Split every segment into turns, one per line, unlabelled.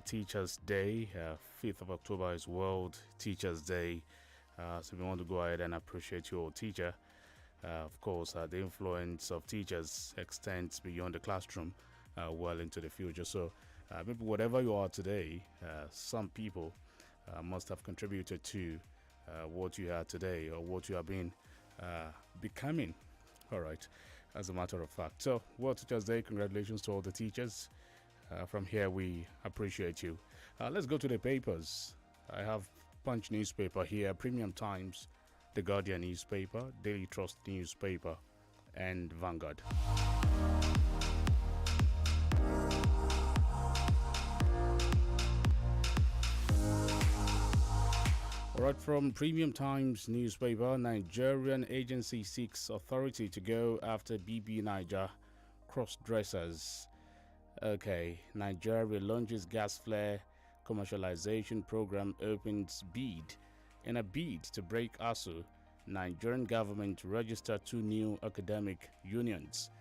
Teachers Day. 5th of October is World Teachers Day. So we want to go ahead and appreciate your teacher. Of course, the influence of teachers extends beyond the classroom well into the future. So maybe whatever you are today, some people must have contributed to what you are today or what you have been becoming. All right, as a matter of fact. So, World Teachers Day, congratulations to all the teachers. From here, we appreciate you. Let's go to the papers. I have Punch newspaper here, Premium Times, The Guardian newspaper, Daily Trust newspaper, and Vanguard. All right, from Premium Times newspaper, Nigerian agency seeks authority to go after BB Niger cross-dressers. Okay, Nigeria launches gas flare commercialization program, opens bid. In a bid to break ASU, Nigerian government registered 2 new academic unions.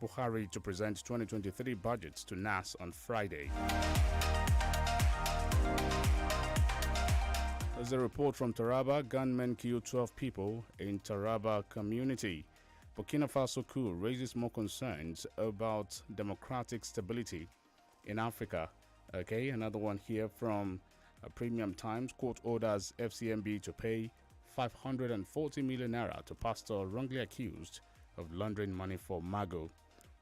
Buhari to present 2023 budgets to NAS on Friday. There's a report from Taraba. Gunmen kill 12 people in Taraba community. Burkina Faso coup raises more concerns about democratic stability in Africa. Okay, another one here from Premium Times. Court orders FCMB to pay 540 million naira to pastor wrongly accused of laundering money for Mago.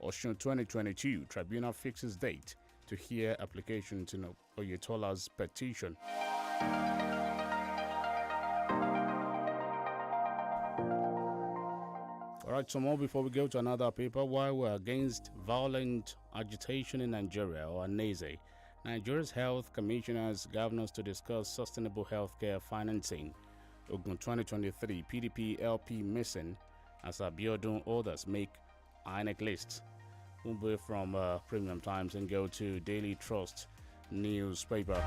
Osun 2022 tribunal fixes date to hear application to Oyetola's petition. All right, some more before we go to another paper. While we're against violent agitation in Nigeria, or NAZE, Nigeria's health commissioners, governors to discuss sustainable healthcare financing. Ogun 2023, PDP LP missing as Abiodun orders make INEC list. We'll be from Premium Times and go to Daily Trust newspaper.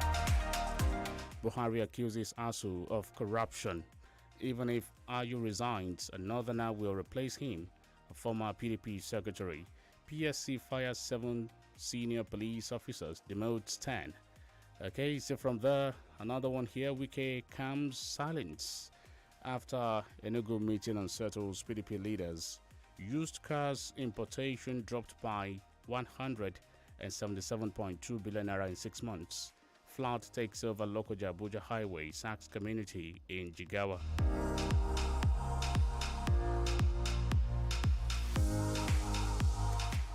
Buhari accuses ASU of corruption. Even if Ayu resigns, a northerner will replace him, a former PDP secretary. PSC fires 7 senior police officers, demotes 10. Okay, so from there, another one here, Wike calms silence after Enugu meeting unsettles PDP leaders. Used cars importation dropped by 177.2 billion naira in 6 months. Flood takes over Lokoja Abuja Highway, sacks community in Jigawa.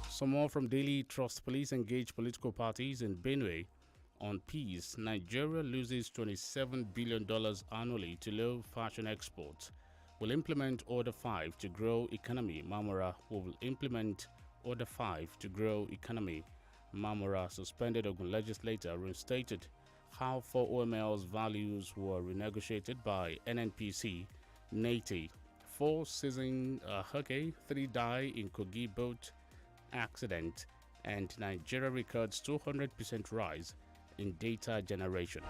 Some more from Daily Trust. Police engage political parties in Benue on peace. Nigeria loses $27 billion annually to low fashion exports. Will implement Order 5 to grow economy. Mamora will implement Order 5 to grow economy. Mamora suspended Ogun legislator, reinstated how 4 OML's values were renegotiated by NNPC, NATI. 4 season hurricane, 3 die in Kogi boat accident, and Nigeria records 200% rise in data generation.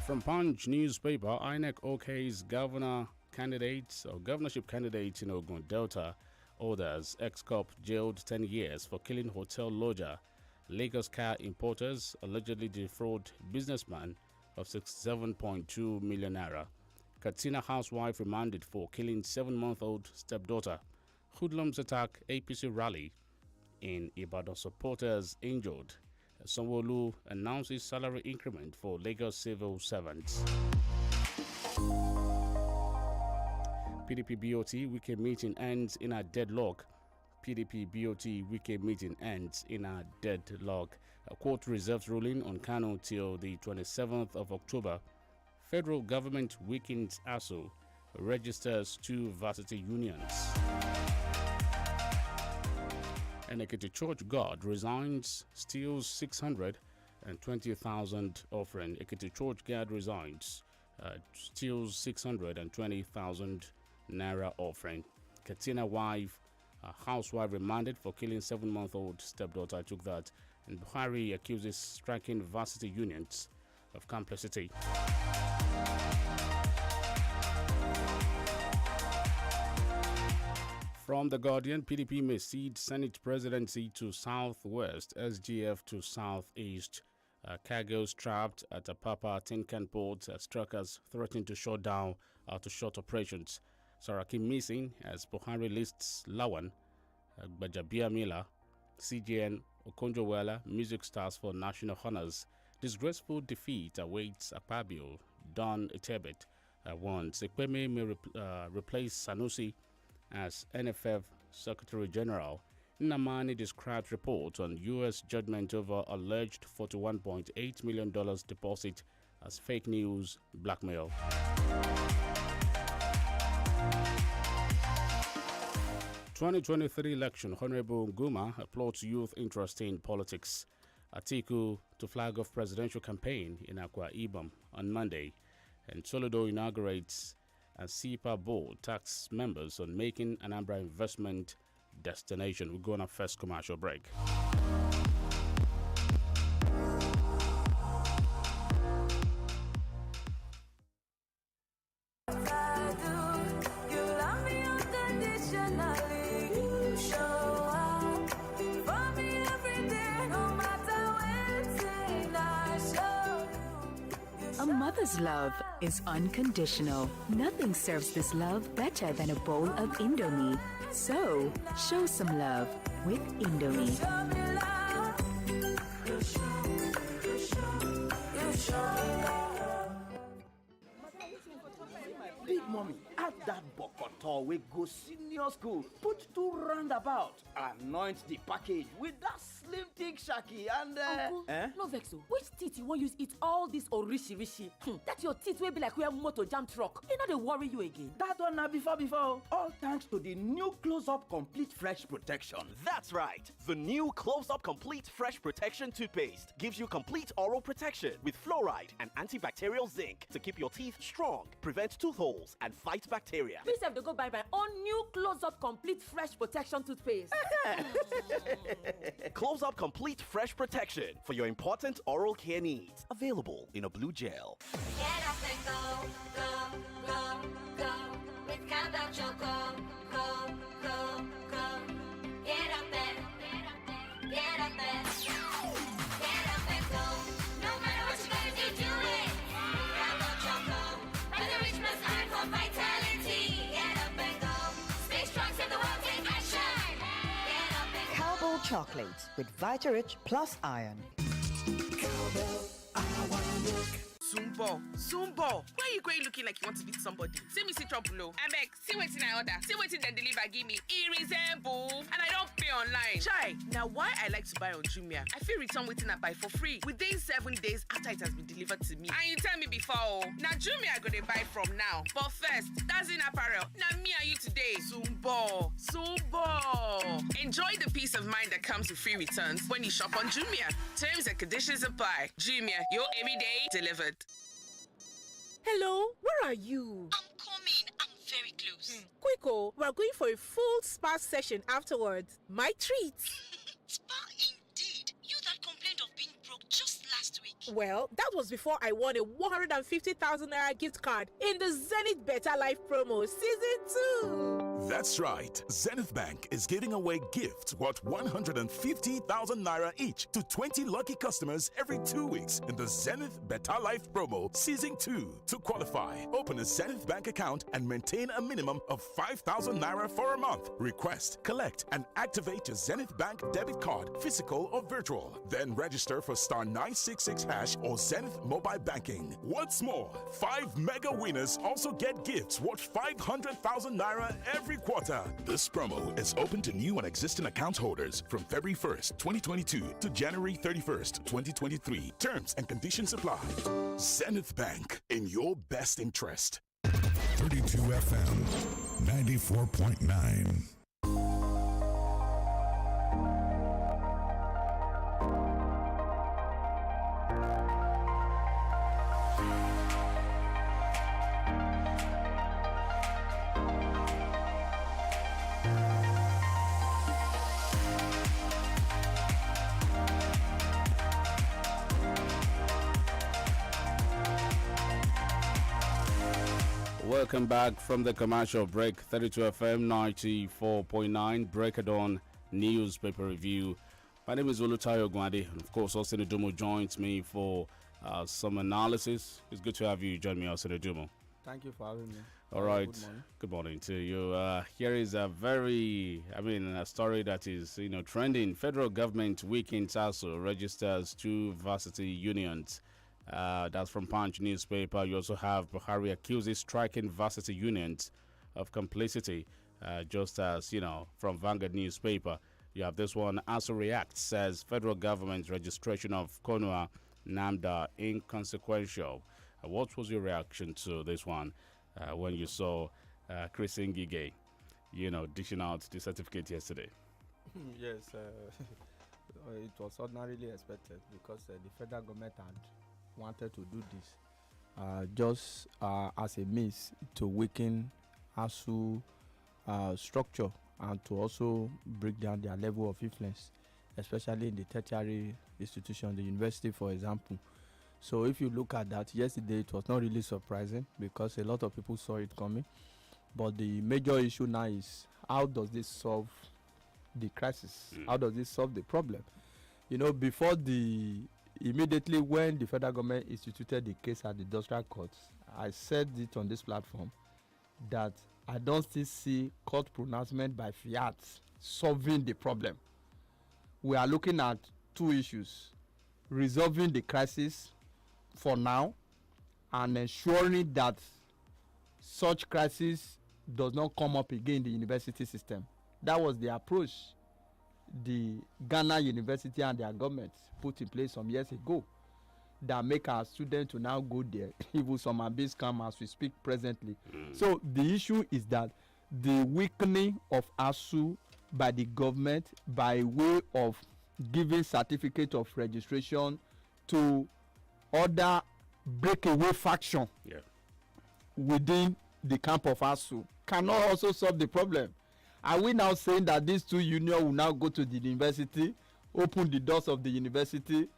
From Punch newspaper, INEC OK's governorship candidates in Ogun Delta. Orders ex-cop jailed 10 years for killing hotel lodger. Lagos car importers allegedly defraud businessman of 67.2 million naira. Katsina housewife remanded for killing 7-month-old stepdaughter. Hoodlums attack APC rally in Ibadan. Supporters injured. Sanwo-Olu announces salary increment for Lagos civil servants. PDP BOT Wike meeting ends in a deadlock. PDP BOT Wike meeting ends in a deadlock. A court reserves ruling on Kano till the 27th of October. Federal government weakens ASU, registers 2 varsity unions. And Ekiti Church guard resigns, steals 620,000 offering. Ekiti Church guard resigns, steals 620,000 naira offering. Katsina wife, housewife remanded for killing 7-month-old stepdaughter. I took that. And Buhari accuses striking varsity unions of complicity. From The Guardian, PDP may cede Senate presidency to Southwest, SGF to Southeast. Cargoes trapped at Apapa Tinkan port as truckers threaten to shut down to short operations. Saraki missing as Buhari lists Lawan, Bajabia Mila, CGN, Okonjo-Iweala, music stars for national honors. Disgraceful defeat awaits Akpabio, Don Etebet wants. Ekpeme may replace Sanusi as NFF Secretary General. Nnamani describes report on U.S. judgment over alleged $41.8 million deposit as fake news blackmail. '23 election, Honorable Nguma applauds youth interest in politics. Atiku to flag off presidential campaign in Akwa Ibom on Monday. And Soludo inaugurates a CIPA board tax members on making Anambra investment destination. We're going on first commercial break.
A mother's love is unconditional. Nothing serves this love better than a bowl of Indomie. So, show some love with Indomie.
Big mommy, add that bokoto we go senior school. Put 2 roundabout. Anoint the package with that slim thick shaki and
Uncle, no vexo. Which teeth you want use eat all this orishi? That your teeth will be like where motor jam truck. You know they worry you again.
that one na before. All thanks to the new Close-Up Complete Fresh Protection.
That's right. The new Close-Up Complete Fresh Protection toothpaste gives you complete oral protection with fluoride and antibacterial zinc to keep your teeth strong, prevent tooth holes, and fight bacteria.
Please have to go buy my own new Close-Up Complete Fresh Protection toothpaste.
Close-Up Complete Fresh Protection for your important oral care needs. Available in a blue gel.
Get up and go with Countdown Choco. Go. Get up and get up and go. No matter what you're gonna do it. Countdown Choco. Where the rich must earn for vitality. Get up and go. Stay strong, save the world, take action. Get up and go.
Cowbell chocolate with Vitarich plus iron.
Zumbo, why are you going looking like you want to beat somebody? See me see trouble below. I beg, see waiting I order. See waiting then deliver give me. It resemble. And I don't pay online. Chai, now why I like to buy on Jumia? I feel return waiting I buy for free within 7 days after it has been delivered to me. And you tell me before, now Jumia I go to buy from now. But first, that's in apparel. Now me and you today. Zumbo. Enjoy the peace of mind that comes with free returns when you shop on Jumia. Terms and conditions apply. Jumia, your everyday delivered.
Hello, where are you?
I'm coming. I'm very close.
Quick, we're going for a full spa session afterwards. My treat.
Spa indeed. You that complained of being broke just last week.
Well, that was before I won a 150,000 Naira gift card in the Zenith Better Life promo season 2.
That's right. Zenith Bank is giving away gifts worth 150,000 Naira each to 20 lucky customers every 2 weeks in the Zenith Better Life promo season 2. To qualify, open a Zenith Bank account and maintain a minimum of 5,000 Naira for a month. Request, collect, and activate your Zenith Bank debit card, physical or virtual. Then register for star 966 hash or Zenith mobile banking. What's more, 5 mega winners also get gifts worth 500,000 Naira every quarter. This promo is open to new and existing account holders from February 1st, 2022 to January 31st, 2023. Terms and conditions apply. Zenith Bank, in your best interest.
32 FM, 94.9.
Welcome back from the commercial break. 32 FM 94.9 Breakadon newspaper review. My name is Olutayo, Ogunade, and of course, Austin Dumo joins me for some analysis. It's good to have you join me, Austin Dumo.
Thank you for having me.
All right. Good morning to you. Here is a a story that is, trending. Federal government weekend also registers 2 varsity unions. That's from Punch newspaper. You also have Buhari accuses striking varsity unions of complicity, just as, from Vanguard newspaper. You have this one. ASU reacts, says federal government registration of Konua Namda inconsequential. What was your reaction to this one when you saw Chris Ngige, dishing out the certificate yesterday?
Yes, it was ordinarily expected because the federal government had wanted to do this just as a means to weaken ASU structure and to also break down their level of influence, especially in the tertiary institution, the university, for example. So if you look at that, yesterday it was not really surprising because a lot of people saw it coming. But the major issue now is, how does this solve the crisis? How does this solve the problem? Immediately when the federal government instituted the case at the district courts, I said it on this platform that I don't still see court pronouncement by fiat solving the problem. We are looking at 2 issues: resolving the crisis for now and ensuring that such crisis does not come up again in the university system. That was the approach the Ghana University and their government put in place some years ago, that make our students to now go there. Even some are being scammed as we speak presently. So the issue is that the weakening of ASU by the government by way of giving certificate of registration to other breakaway faction within the camp of ASU cannot also solve the problem. Are we now saying that these 2 unions will now go to the university, open the doors of the university,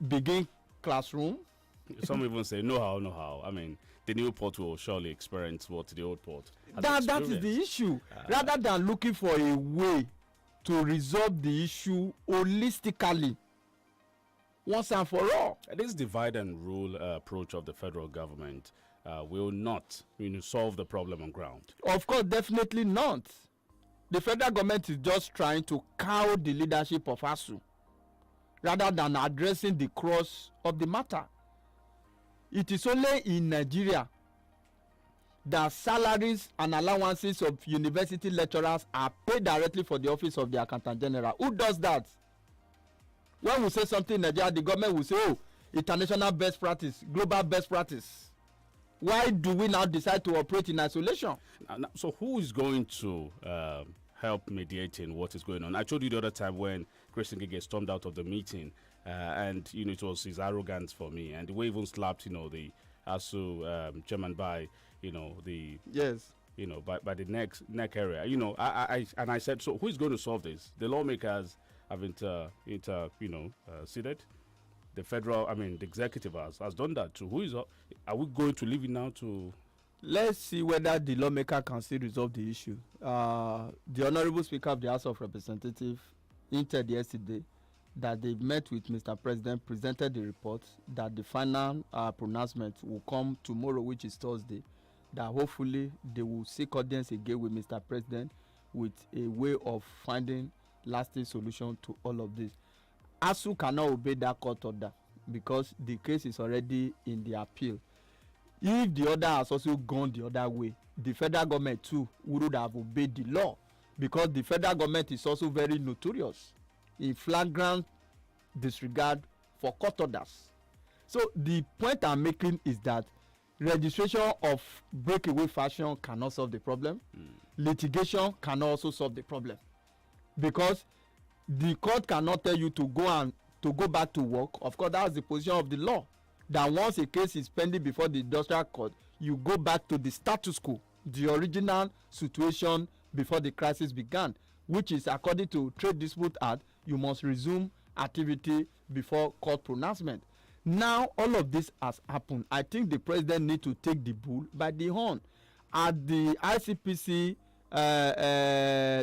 begin classroom?
Some even say no how. I mean, the new port will surely experience what the old port has
that is the issue. Rather than looking for a way to resolve the issue holistically, once and for all.
This divide and rule approach of the federal government will not solve the problem on ground.
Of course, definitely not. The federal government is just trying to cow the leadership of ASU rather than addressing the crux of the matter. It is only in Nigeria that salaries and allowances of university lecturers are paid directly for the office of the Accountant General. Who does that? When we say something in Nigeria, the government will say, oh, international best practice, global best practice. Why do we now decide to operate in isolation?
So who is going to help mediating what is going on? I told you the other time when Chris Ngige stormed out of the meeting, and it was his arrogance for me, and the way he even slapped the ASU chairman by the by the neck area. I said, so who is going to solve this? The lawmakers have seated. The the executive has done that too. Are we going to leave it now to?
Let's see whether the lawmaker can still resolve the issue. The Honorable Speaker of the House of Representatives hinted yesterday that they met with Mr. President, presented the report, that the final pronouncement will come tomorrow, which is Thursday, that hopefully they will seek audience again with Mr. President with a way of finding lasting solution to all of this. ASU cannot obey that court order because the case is already in the appeal. If the order has also gone the other way, the federal government too would have obeyed the law, because the federal government is also very notorious in flagrant disregard for court orders. So the point I'm making is that registration of breakaway fashion cannot solve the problem. Litigation cannot also solve the problem, because the court cannot tell you to go back to work. Of course, that's the position of the law, that once a case is pending before the industrial court, you go back to the status quo, the original situation before the crisis began, which is, according to Trade Dispute Act, you must resume activity before court pronouncement. Now all of this has happened. I think the president needs to take the bull by the horn at the ICPC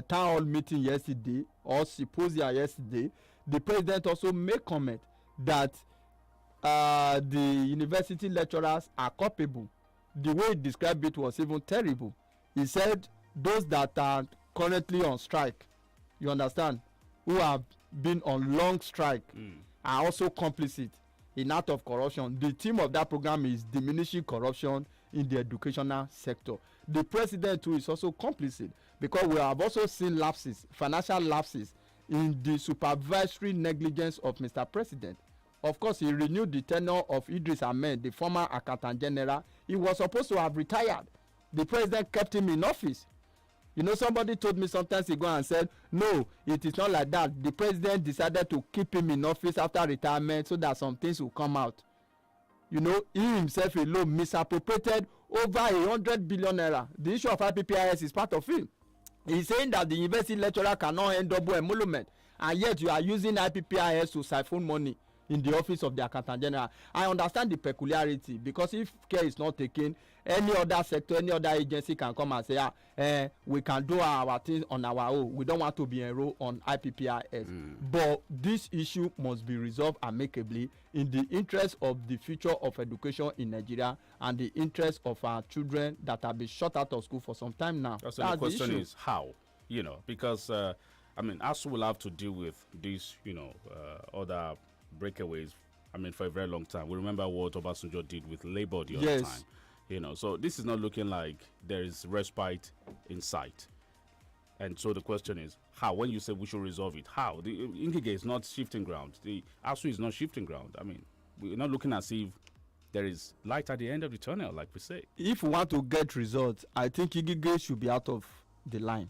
town hall meeting yesterday, or symposium yesterday, the president also made comment that the university lecturers are culpable. The way he described it was even terrible. He said those that are currently on strike, you understand, who have been on long strike, are also complicit in act of corruption. The theme of that program is diminishing corruption in the educational sector. The president too is also complicit, because we have also seen lapses, financial lapses, in the supervisory negligence of Mr. President. Of course, he renewed the tenure of Idris Ahmed, the former accountant general. He was supposed to have retired. The president kept him in office. You know, somebody told me sometimes ago and said, no, it is not like that. The president decided to keep him in office after retirement so that some things will come out. You know, he himself alone misappropriated over 100 billion naira. The issue of IPPIS is part of it. He's saying that the university lecturer cannot earn double emolument, and yet you are using IPPIS to siphon money in the office of the accountant general. I understand the peculiarity, because if care is not taken, any other sector, any other agency can come and say, we can do our things on our own. We don't want to be enrolled on IPPIS. But this issue must be resolved amicably in the interest of the future of education in Nigeria and the interest of our children that have been shut out of school for some time now.
So the question is how, you know, because I mean, ASU will have to deal with these, you know, other breakaways, I mean, for a very long time. We remember what Obasanjo did with Labour the other time. You know, so this is not looking like there is respite in sight. And so the question is, how? When you say we should resolve it, how? The Ngige is not shifting ground. The ASU is not shifting ground. I mean, we're not looking as if there is light at the end of the tunnel, like we say.
If we want to get results, I think Ngige should be out of the line.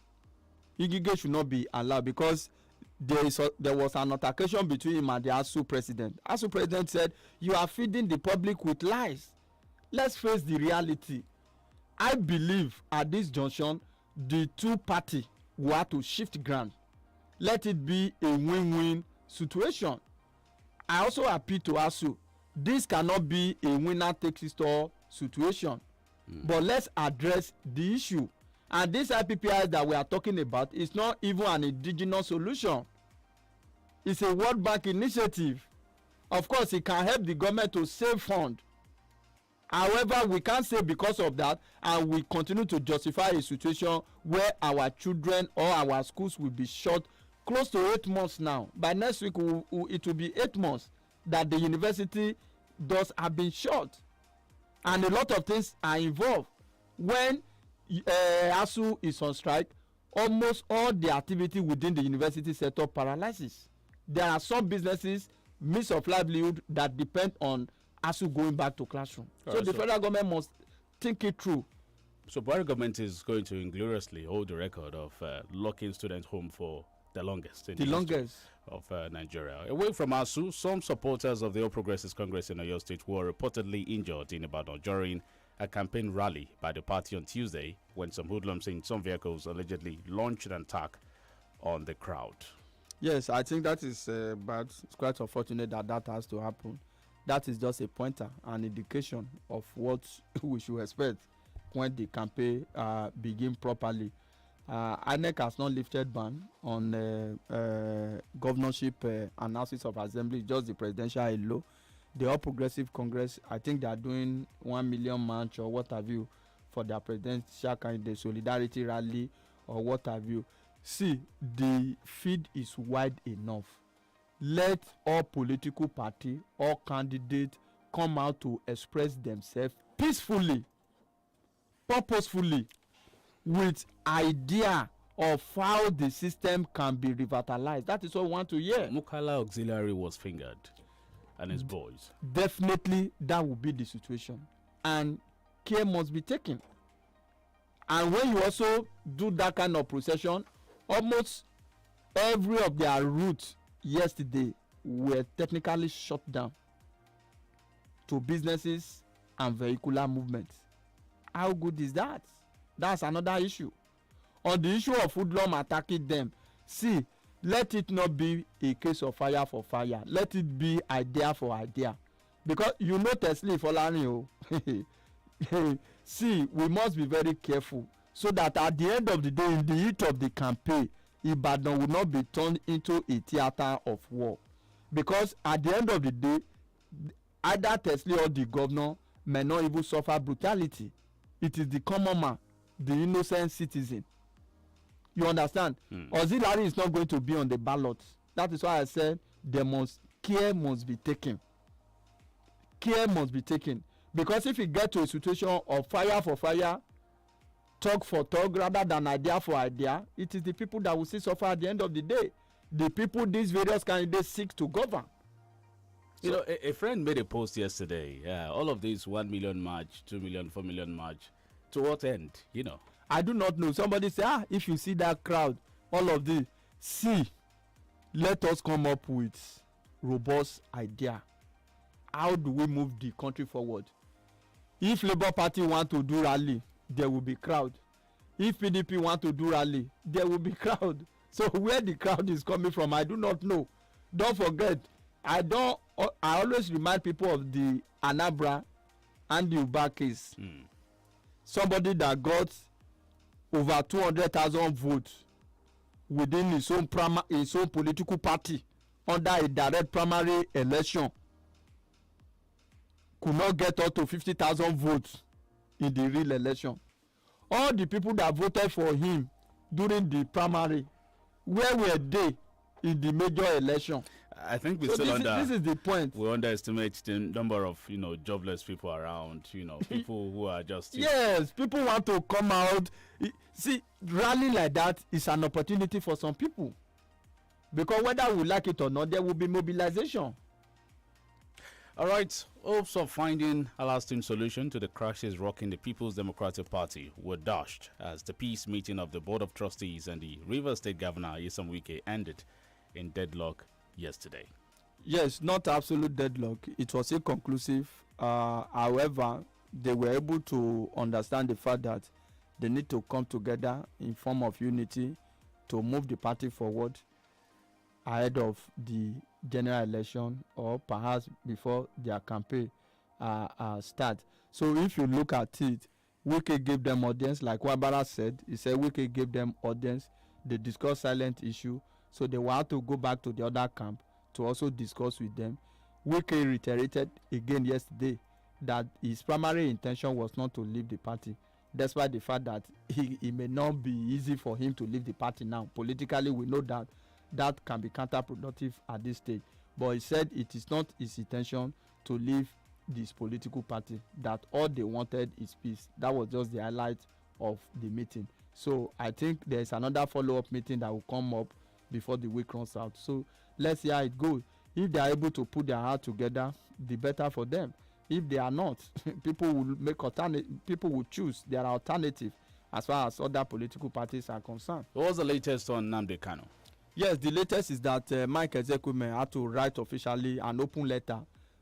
Ngige should not be allowed, because there was an altercation between him and the ASU president. ASU president said, you are feeding the public with lies. Let's face the reality. I believe at this junction, the two parties will have to shift ground. Let it be a win-win situation. I also appeal to ASU. This cannot be a winner-takes-it-all situation. But let's address the issue. And this IPPIS that we are talking about is not even an indigenous solution. It's a World Bank initiative. Of course, it can help the government to save funds. However, we can't say because of that, and we continue to justify a situation where our children or our schools will be shut close to 8 months now. By next week, it will be 8 months that the university doors have been shut. And a lot of things are involved. When ASU is on strike, almost all the activity within the university sector paralyzes. There are some businesses, means of livelihood, that depend on ASU going back to classroom. So the federal government must think it through.
So Buhari government is going to ingloriously hold the record of locking students home for the longest.
The longest
of Nigeria. Away from ASU, some supporters of the All Progressives Congress in Oyo State were reportedly injured in Ibadan during a campaign rally by the party on Tuesday, when some hoodlums in some vehicles allegedly launched an attack on the crowd.
Yes, I think that is bad. It's quite unfortunate that that has to happen. That is just a pointer, an indication of what we should expect when the campaign begin properly. INEC has not lifted ban on governorship analysis of assembly, just the presidential alone. The All Progressive Congress, I think they are doing 1 million march or what have you for their presidential candidate solidarity rally or what have you. See, the field is wide enough. Let all political party, all candidates come out to express themselves peacefully, purposefully, with idea of how the system can be revitalized. That is what we want to hear.
Mukala Auxiliary was fingered and his boys.
Definitely that will be the situation, and care must be taken. And when you also do that kind of procession, almost every of their routes yesterday were technically shut down to businesses and vehicular movements. How good is that? That's another issue. On the issue of hoodlum attacking them, see, let it not be a case of fire for fire. Let it be idea for idea. Because you know Tesla Folani, see, we must be very careful so that at the end of the day, in the heat of the campaign, Ibadan will not be turned into a theatre of war. Because at the end of the day, either Tesla or the governor may not even suffer brutality. It is the common man, the innocent citizen. You understand? Auxiliary is not going to be on the ballot. That is why I said care must be taken. Care must be taken. Because if you get to a situation of fire for fire, talk for talk, rather than idea for idea, it is the people that will still suffer at the end of the day. The people these various candidates seek to govern.
You know, a friend made a post yesterday. All of these 1 million march, 2 million, 4 million march, to what end? You know,
I do not know. Somebody say, if you see that crowd, all of this, let us come up with robust idea. How do we move the country forward? If Labour Party want to do rally, there will be crowd. If PDP want to do rally, there will be crowd. So where the crowd is coming from, I do not know. Don't forget, I always remind people of the Anambra and the Uba case. Somebody that got over 200,000 votes within his own political party under a direct primary election could not get up to 50,000 votes in the real election. All the people that voted for him during the primary, where were they in the major election?
I think
this is the point.
We underestimate the number of jobless people around. People who are just
yes, people want to come out. See, rally like that is an opportunity for some people, because whether we like it or not, there will be mobilization.
All right, hopes of finding a lasting solution to the crisis rocking the People's Democratic Party were dashed as the peace meeting of the Board of Trustees and the Rivers State Governor Nyesom Wike ended in deadlock yesterday.
Yes, not absolute deadlock. It was inconclusive. However, they were able to understand the fact that they need to come together in form of unity to move the party forward ahead of the general election, or perhaps before their campaign start. So if you look at it, Wike gave them audience, like Wabara said. He said Wike gave them audience. They discussed silent issue, so they will have to go back to the other camp to also discuss with them. Wike reiterated again yesterday that his primary intention was not to leave the party, despite the fact that it may not be easy for him to leave the party now. Politically, we know that can be counterproductive at this stage. But he said it is not his intention to leave this political party, that all they wanted is peace. That was just the highlight of the meeting. So I think there's another follow-up meeting that will come up before the week runs out. So let's see how it goes. If they are able to put their heart together, the better for them. If they are not, people will choose their alternative as far as other political parties are concerned.
What was the latest on Nnamdi Kanu?
Yes, the latest is that Mike Ezekwueme had to write officially an open letter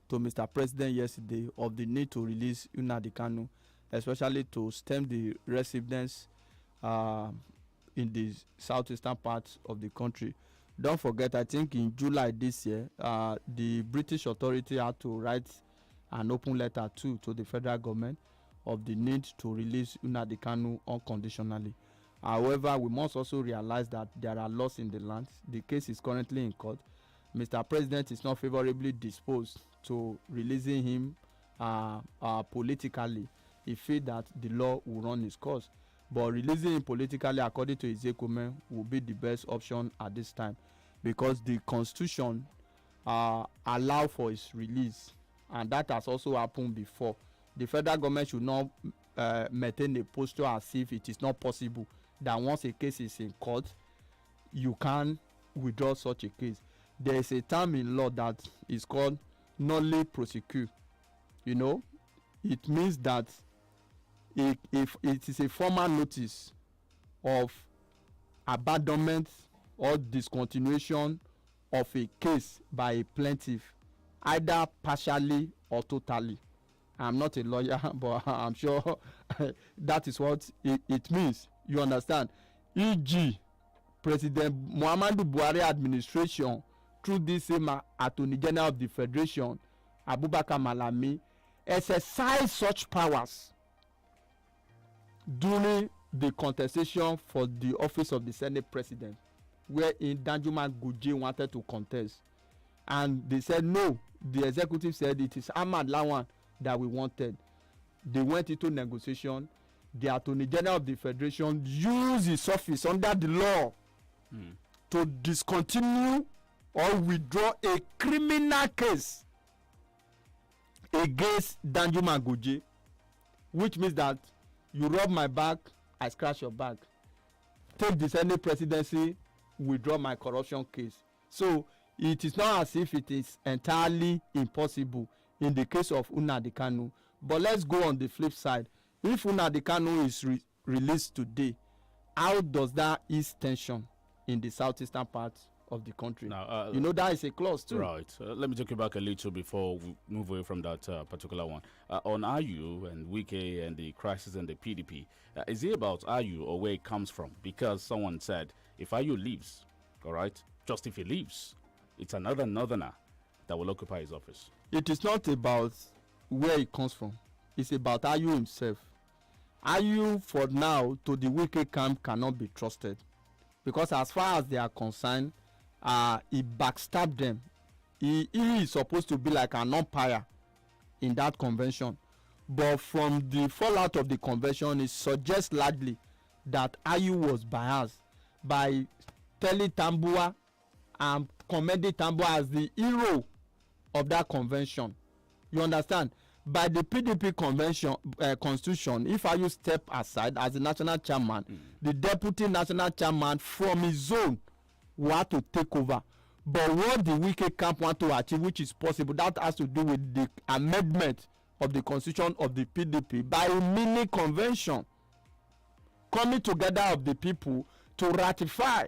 to Mr. President yesterday of the need to release Nnamdi Kanu, especially to stem the residents in the southeastern parts of the country. Don't forget, I think in July this year, the British authority had to write an open letter too to the federal government of the need to release Nnamdi Kanu unconditionally. However, we must also realize that there are laws in the land. The case is currently in court. Mr. President is not favorably disposed to releasing him politically. He feels that the law will run its course. But releasing him politically, according to Ezekwueme, will be the best option at this time, because the Constitution allow for his release, and that has also happened before. The federal government should not maintain a posture as if it is not possible that once a case is in court, you can withdraw such a case. There is a term in law that is called nolle prosequi. It means that if it is a formal notice of abandonment or discontinuation of a case by a plaintiff, either partially or totally. I'm not a lawyer, but I'm sure that is what it means. You understand? E.g., President Muhammadu Buhari administration, through this same Attorney General of the Federation, Abubakar Malami, exercise such powers during the contestation for the office of the Senate President, wherein Danjuma Goje wanted to contest. And they said no. The executive said it is Ahmad Lawan that we wanted. They went into negotiation. The Attorney General of the Federation used his office under the law to discontinue or withdraw a criminal case against Danjuma Goje, which means that you rub my back, I scratch your back. Take the Senate presidency, withdraw my corruption case. So it is not as if it is entirely impossible in the case of Nnamdi Kanu. But let's go on the flip side. If Nnamdi Kanu is released today, how does that ease tension in the southeastern part of the country? Now, you know that is a clause too.
Right. Let me take you back a little before we move away from that particular one. On Ayu and Wike and the crisis and the PDP, is it about Ayu or where it comes from? Because someone said, if Ayu leaves, all right, just if he leaves, it's another northerner that will occupy his office.
It is not about where it comes from. It's about Ayu himself. Ayu, for now, to the Wike camp cannot be trusted. Because as far as they are concerned, he backstabbed them. He is supposed to be like an umpire in that convention. But from the fallout of the convention, it suggests largely that Ayu was biased by telling Tambua and commending Tambua as the hero of that convention. You understand? By the PDP convention constitution, if Ayu step aside as the national chairman, the deputy national chairman from his zone will have to take over. But what the Wike camp want to achieve, which is possible, that has to do with the amendment of the constitution of the PDP by a mini convention coming together of the people to ratify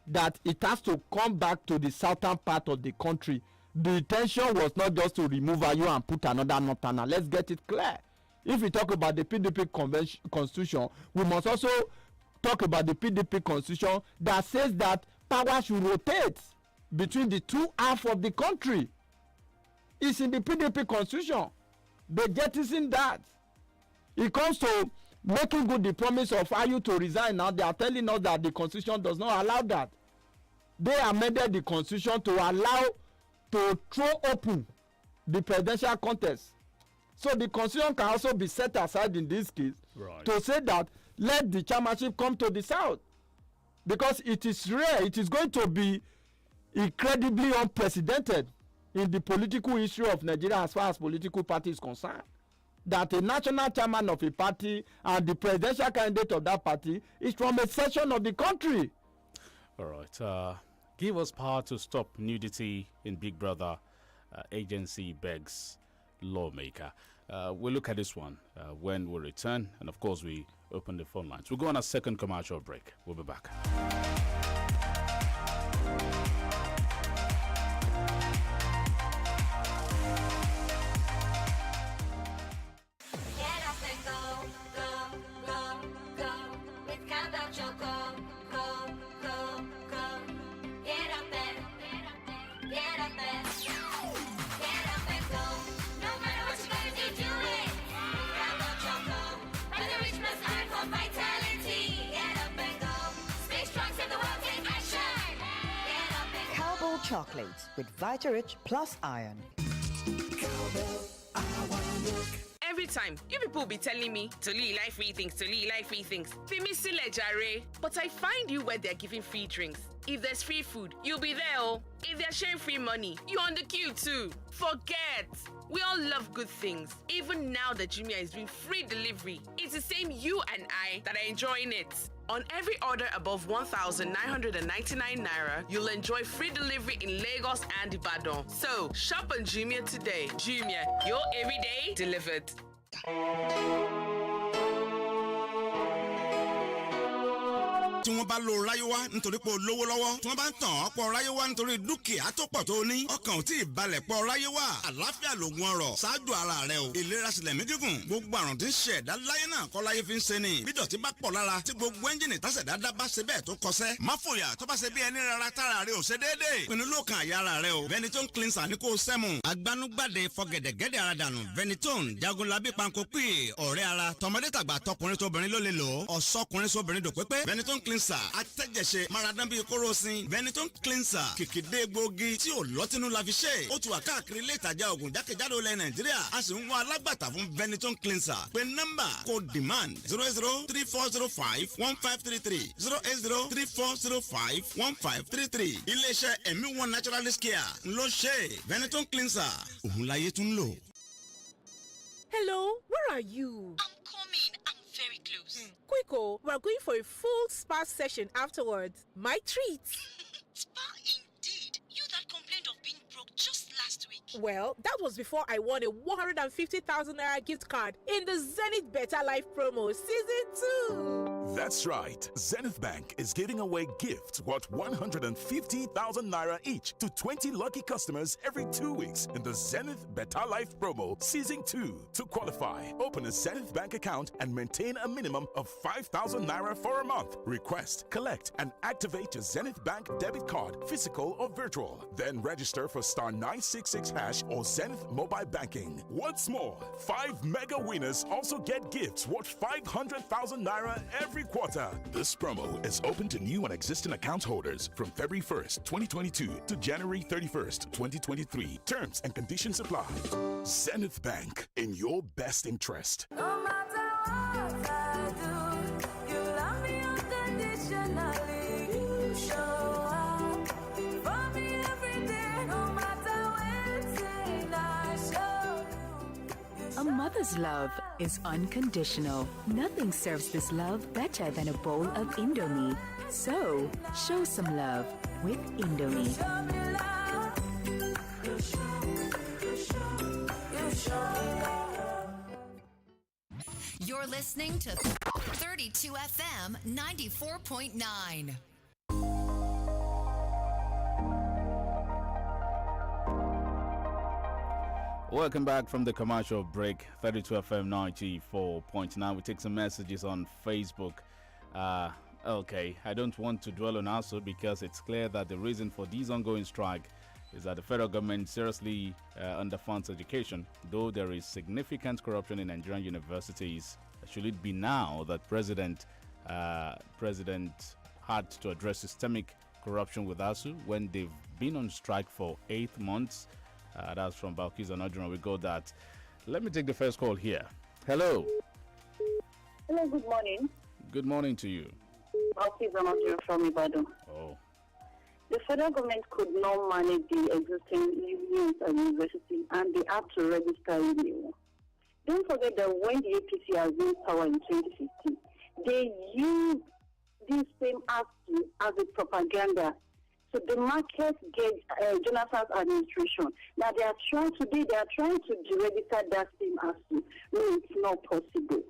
that it has to come back to the southern part of the country. The intention was not just to remove Ayu and put another northerner. Let's get it clear. If we talk about the PDP constitution, we must also talk about the PDP constitution that says that power should rotate between the two halves of the country. It's in the PDP constitution. They jettison that. It comes to making good the promise of Ayu to resign now. They are telling us that the constitution does not allow that. They amended the constitution to allow to throw open the presidential contest. So the constitution can also be set aside in this case to say that let the chairmanship come to the south. Because it is rare, it is going to be incredibly unprecedented in the political history of Nigeria as far as political party is concerned, that a national chairman of a party and the presidential candidate of that party is from a section of the country.
All right. Give us power to stop nudity in Big Brother. Agency begs lawmaker. We'll look at this one when we return. And, of course, we open the phone lines. We'll go on a second commercial break. We'll be back.
Get up and go, go, go, go. With Countdown Choco. Go, go, go. Get up and, get up and, get up and go. No matter what you're gonna do, do it. With Countdown Choco. By the rich plus iron for vitality. Get up and go. Stay strong, save the world, take action. Get up and go.
Cowbell chocolates with Vitarich plus iron.
Every time, you people be telling me to like free things, like free things. They miss Jare. But I find you where they're giving free drinks. If there's free food, you'll be there. Oh. If they're sharing free money, you're on the queue too. Forget. We all love good things. Even now that Jumia is doing free delivery, it's the same you and I that are enjoying it. On every order above 1,999 naira, you'll enjoy free delivery in Lagos and Ibadan. So, shop on Jumia today. Jumia, your everyday delivered.
tí wọ́n bá lo ráyéwá nítorí pé o lówó lọ́wọ́ tí wọ́n bá ń tàn ọ́ pọ̀ ráyéwá nítorí dúkìá tó pọ̀ tó ní ọkàn ò tí ì balẹ̀ pọ̀ ráyéwá àlàáfíà lògùn ọrọ̀ ṣáájú ara rẹ o ìlera sílẹ̀ mí gígùn gbogbo àrùn tí ń ṣe ẹ̀dá láyé náà kọ́ láyé fi ń ṣe ni bí dọ̀tí bá pọ̀ lára tí gbogbo ẹ́ńjìnì tásẹ̀dá dá bá ṣe bẹ́ẹ̀ tó kọsẹ́ má fòyà tó bá ṣe bí ẹni rárá tára rẹ ò ṣe déédéé pinnu lóòkàn àyà ara rẹ o Veneton cleanser ní kò sẹ́mu agbanúgbàdé fọgẹ̀dẹ̀gẹ̀dẹ̀ ara dànù Veneton jagunlabi panko pè ọ̀rẹ́ ara tọmọdé tàgbà tọkùnrin tóbìnrin ló lè lò ó ọ̀sọ́kùnrin sóbìnrin dò pépé Veneton cleanser atẹ́jẹsẹ maradán bíi kóròsìn Veneton cleanser kìkìdé gbòógì tí ò lọ́tínú la fi ṣe ó ti wà káàkiri ilé ìtajà ògùn jákèjádò ilẹ̀ Nàìjíríà a sì ń wá alágbàtà fún Veneton cleanser pé nọ́mbà kò demand 08034051533 08034051533 iléeṣẹ́ ẹ̀mí one naturalist care ló ṣe Veneton cleanser òun láyé tún lò.
Hello, where are you?
I'm coming. I'm very close.
Quico, we're going for a full spa session afterwards. My treat.
Spa indeed. You that complained of being broke just last week.
Well, that was before I won a 150,000 naira gift card in the Zenith Better Life promo season 2.
That's right. Zenith Bank is giving away gifts worth 150,000 naira each to 20 lucky customers every 2 weeks in the Zenith Better Life promo season 2. To qualify, open a Zenith Bank account and maintain a minimum of 5,000 naira for a month. Request, collect, and activate your Zenith Bank debit card, physical or virtual. Then register for star 966 hash or Zenith mobile banking. What's more, 5 mega winners also get gifts worth 500,000 naira every quarter. This promo is open to new and existing account holders from February 1st, 2022 to January 31st, 2023. Terms and conditions apply. Zenith Bank, in your best interest.
No matter what I do, you love me unconditionally. You show up for me every day, no matter when I show you.
A mother's love is unconditional. Nothing serves this love better than a bowl of Indomie. So, show some love with Indomie.
You're listening to 32 FM 94.9.
Welcome back from the commercial break. 32 FM 94.9. We take some messages on Facebook. Okay, I don't want to dwell on ASU because it's clear that the reason for this ongoing strike is that the federal government seriously underfunds education, though there is significant corruption in Nigerian universities. Should it be now that President had to address systemic corruption with ASU when they've been on strike for 8 months? That's from Balkis Anadran. We got that. Let me take the first call here. Hello.
Hello, good morning.
Good morning to you.
Balkis Anadran from Ibadan.
Oh.
The federal government could not manage the existing unions and universities, and they have to register new. Don't forget that when the APC has been power in 2015, they used this same ASU as a propaganda. So the market gets Jonathan's administration. Now they are trying to deregister that same ASU. No, it's not possible.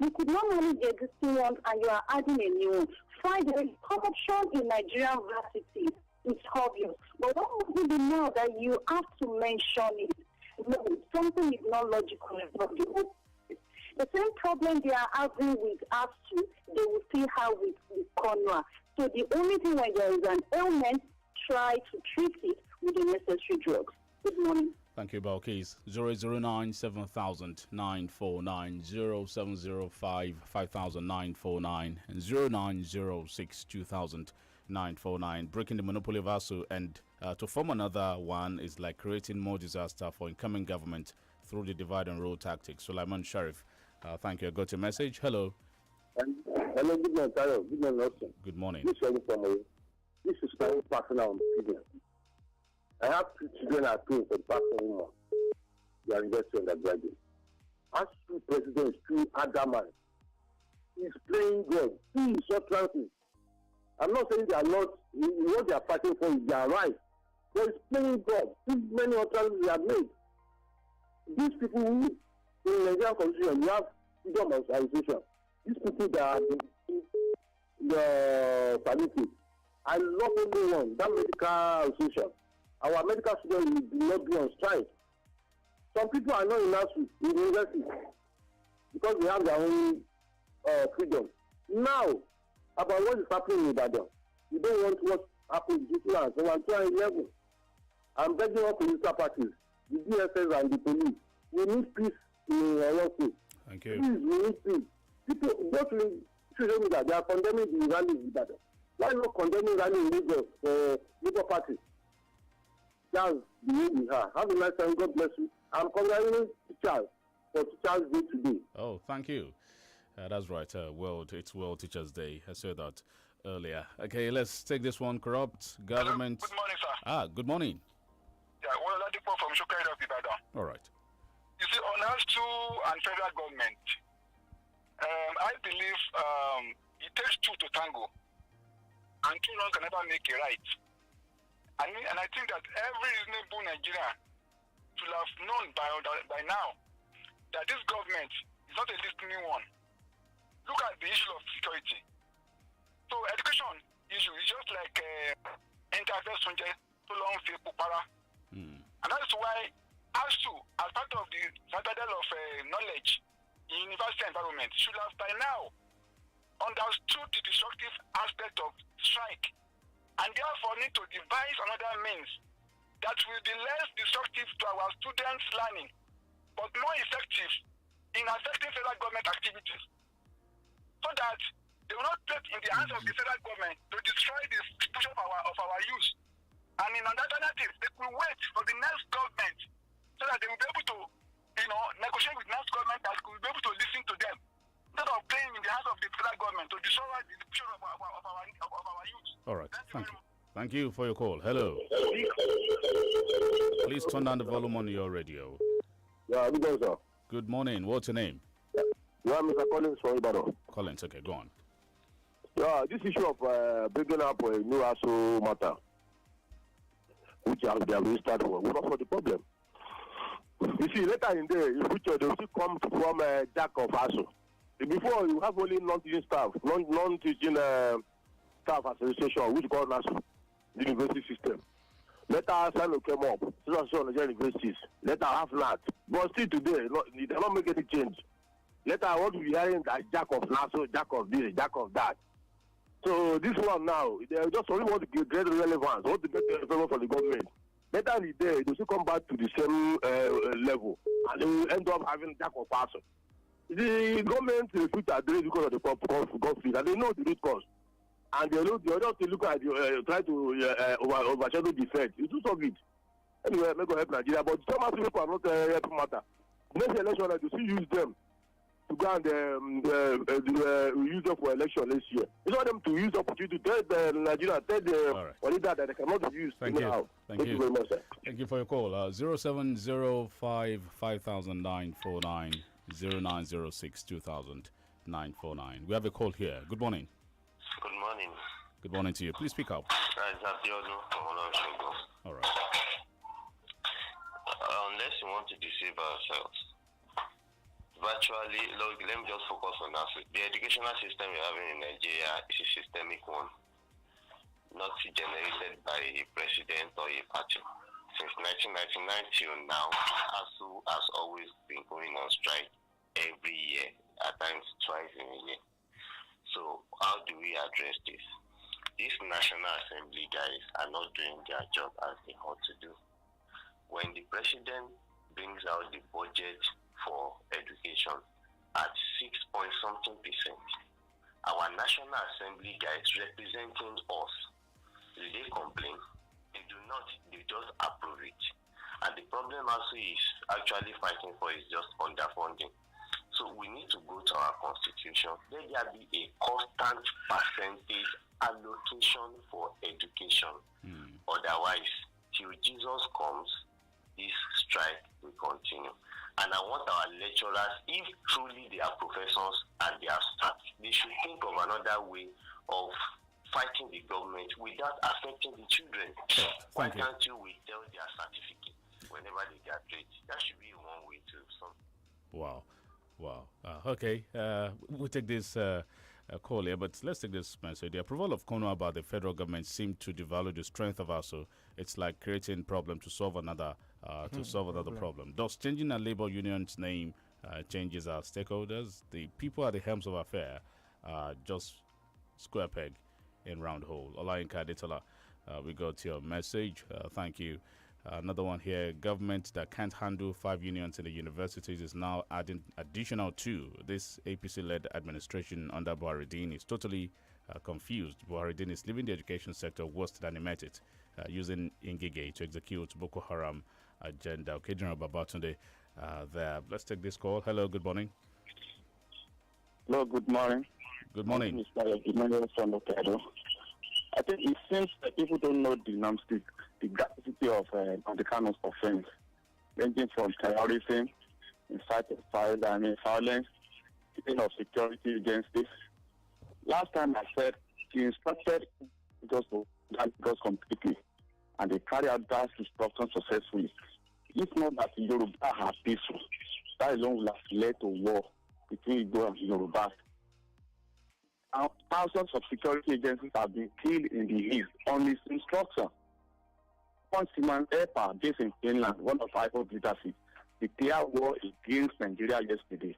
You could not manage the existing ones and you are adding a new one. Fine, there is corruption in Nigerian universities. It's obvious. But what would be now that you have to mention it? No, something is not logical. The same problem they are having with ASU, they will still have with Conra. So the only thing when there is an ailment, try to treat it with the necessary drugs. Good morning.
Thank you, Balkis. 009 7000 949 0705 5949 and 0906 2000 949. Breaking the monopoly of ASU and to form another one is like creating more disaster for incoming government through the divide and rule tactics. Sulaiman Sharif, thank you. I got your message. Hello.
Hello, good morning, Tayo. Good morning, Austin.
Good morning.
This is very personal opinion. I have 2 children at home for the past 1 month. They are university undergraduates. As two presidents, two adamant, he's playing God. Two substances. I'm not saying they are not, what they are fighting for is their right. But he's playing God. Too many utterances they have made. These people who, in the Nigerian constitution, you have freedom of association. These people that are certificate. I love everyone, that medical association. Our medical students will not be on strike. Some people are not in nursery, in university, because they have their own freedom. Now, about what is happening in Ibadan, you don't want what happened in Gisland, so I'm trying level. I'm begging all political parties, the DSS and the police. We need peace in our state.
Thank you.
Please, we need peace. People go to social media, they are condemning the rally in Ibadan. Why not condemning rally in Lagos for Labour Party? That's the way we are. Have a nice time. God bless you. I'm congratulating teachers for Teachers Day today.
Oh, thank you. That's right. It's World Teachers Day. I said that earlier. Okay, let's take this one. Corrupt government.
Hello. Good morning, sir.
Good morning.
Yeah, Oladipo from Shokari of Ibadan.
All right.
You see, on us two and federal government, I believe it takes two to tango, and two wrong can never make a right. And I think that every reasonable Nigerian should have known by now that this government is not a listening one. Look at the issue of security. So education issue is just like intervention to long para. And that's why ASU, as part of the citadel of knowledge in university environment, should have by now understood the destructive aspect of strike, and therefore need to devise another means that will be less destructive to our students' learning, but more effective in affecting federal government activities, so that they will not put in the hands of the federal government to destroy the future of our youth. And in an alternative, they will wait for the next government so that they will be able to, negotiate with next government that will be able to listen to them, instead of playing in the hands of the federal government to destroy the future of our youth.
All right. Thank you. Thank you for your call. Hello. Please turn down the volume on your radio.
Yeah, good morning, sir.
Good morning. What's your name?
Yeah, Mr. Collins from Ibadan.
Collins. Okay, go on.
Yeah, this issue of bringing up a new ASO matter, which they have registered for, will not solve the problem. You see, later in the future, they will still come from Jack of ASO. Before, you have only non-teaching staff, non-teaching staff association, which called ASO, the university system. Later, SANO came up, Association of Nigerian Universities. Later, have not. But still today, they don't make any change. Later, what we hearing that Jack of NASO, Jack of this, Jack of that. So this one now, they just only want to get relevance, want to get relevance for the government. Later in the day, they still come back to the same level, and they will end up having Jack of person. The government refuse to address because of the conflict, and they know the root cause. And they don't look at try to overshadow the Fed. You do solve it. Anyway, make help Nigeria, but some people are not helping matter. Next election, they still use them to go and use them for election next year. It's not them to use the opportunity to tell the Nigeria, tell the leader that they cannot use.
Thank you.
Thank you very much, sir.
Thank you for your call. 0705 500949 0906 200949. We have a call here. Good morning.
Good morning.
Good morning to you. Please speak up. All right.
Unless you want to deceive ourselves, virtually, look, let me just focus on that. The educational system we're having in Nigeria is a systemic one, not generated by a president or a party. Since 1999 till now, ASU has always been going on strike every year, at times twice in a year. So how do we address this? These National Assembly guys are not doing their job as they ought to do. When the president brings out the budget for education at 6-point-something%, our National Assembly guys representing us, do they complain? They do not. They just approve it. And the problem also is actually fighting for is just underfunding. So we need to go to our constitution. Let there be a constant percentage allocation for education. Otherwise, till Jesus comes, this strike will continue. And I want our lecturers, if truly they are professors and they are staff, they should think of another way of fighting the government without affecting the children. Why can't you withhold their certificate whenever they graduate? That should be one way to solve.
Wow. Okay. We'll take this call here, but let's take this message. The approval of Kono by the federal government seemed to devalue the strength of ASU. It's like creating problem to solve another problem. Thus, changing a labor union's name changes our stakeholders. The people at the helms of affair just square peg in round hole. Olayinka Adetola, we got your message. Thank you. Another one here. Government that can't handle 5 unions in the universities is now adding additional 2. This APC-led administration under Buharideen is totally confused. Buharideen is leaving the education sector worse than he met it, using Ngige to execute Boko Haram agenda. Okay, General Babatunde there. Let's take this call. Hello, good morning.
Hello, good morning.
Good morning.
Mr. Emmanuel from Olutayo. I think it seems that people don't know the gravity of the kind of offense, ranging from terrorism, inciting violence, keeping of security against this. Last time I said he instructed just completely, and they carry out that instruction successfully. If not that Yoruba are peaceful, that alone will have led to war between Igbo and Yoruba. Thousands of security agencies have been killed in the East on his instruction. One Simon Epa, based in Finland, one of IPOB leadership, declared war against Nigeria yesterday.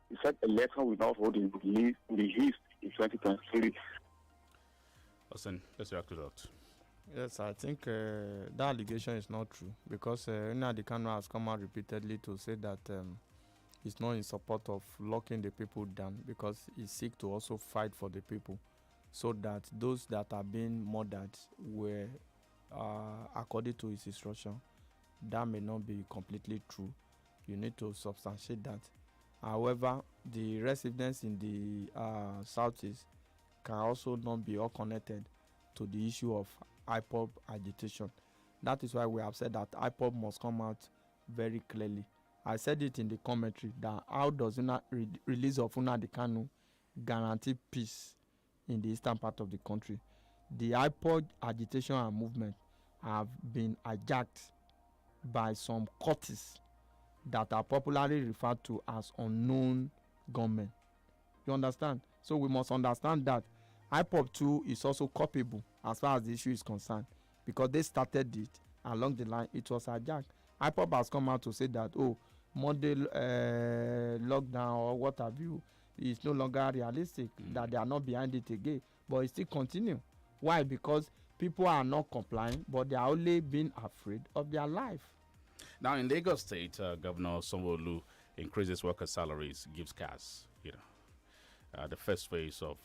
He said election will not hold in the East in 2023.
Listen, let's react to that.
Yes, I think that allegation is not true because Nnamdi Kanu has come out repeatedly to say that he's not in support of locking the people down because he's seek to also fight for the people so that those that are being murdered were according to his instruction. That may not be completely true. You need to substantiate that. However, the residents in the southeast can also not be all connected to the issue of IPOB agitation. That is why we have said that IPOB must come out very clearly. I said it in the commentary that how does release of Nnamdi Kanu guarantee peace in the eastern part of the country? The IPOB agitation and movement have been hijacked by some cultists that are popularly referred to as unknown gunmen. You understand? So we must understand that IPOB too is also culpable as far as the issue is concerned because they started it along the line. It was hijacked. IPOB has come out to say that, Monday lockdown or what have you is no longer realistic, that they are not behind it again. But it still continue. Why? Because people are not complying, but they are only being afraid of their life.
Now, in Lagos State, Governor Sanwo-Olu increases workers' salaries, gives cars, the first phase of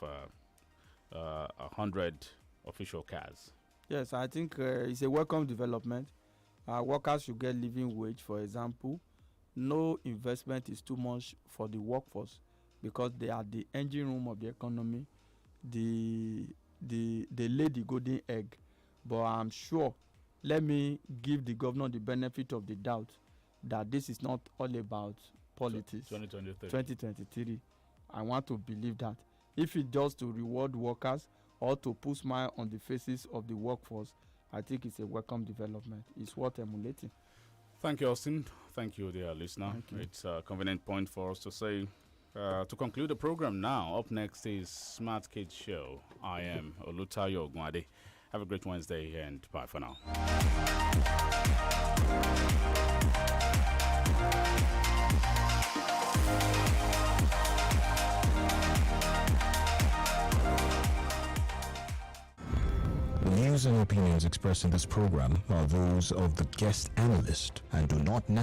100 official cars.
Yes, I think it's a welcome development. Workers should get living wage, for example. No investment is too much for the workforce because they are the engine room of the economy. They lay the golden egg. But I'm sure, let me give the governor the benefit of the doubt that this is not all about politics. 2023. I want to believe that. If it's just to reward workers or to put smile on the faces of the workforce, I think it's a welcome development. It's worth emulating.
Thank you, Austin. Thank you, dear listener. It's a convenient point for us to say. To conclude the program now, up next is Smart Kids Show. I am Olutayo Ogunade. Have a great Wednesday and bye for now.
The views and opinions expressed in this program are those of the guest analyst and do not